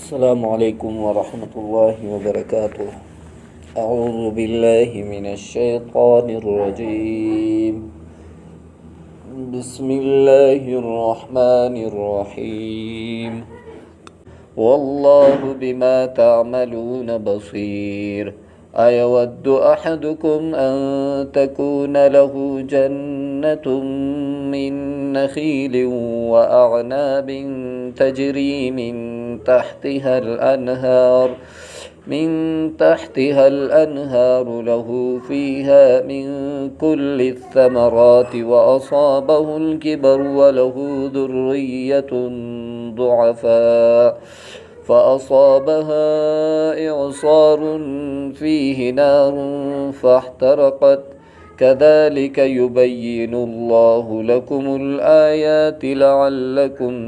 السلام عليكم ورحمة الله وبركاته. أعوذ بالله من الشيطان الرجيم. بسم الله الرحمن الرحيم. والله بما تعملون بصير. أيود أحدكم أن تكون له جنة من نخيل وأعناب تجري من تحتها الأنهار له فيها من كل الثمرات وأصابه الكبر وله ذرية ضعفاء فأصابها إعصار فيه نار فاحترقت كذلك يبين الله لكم الآيات لعلكم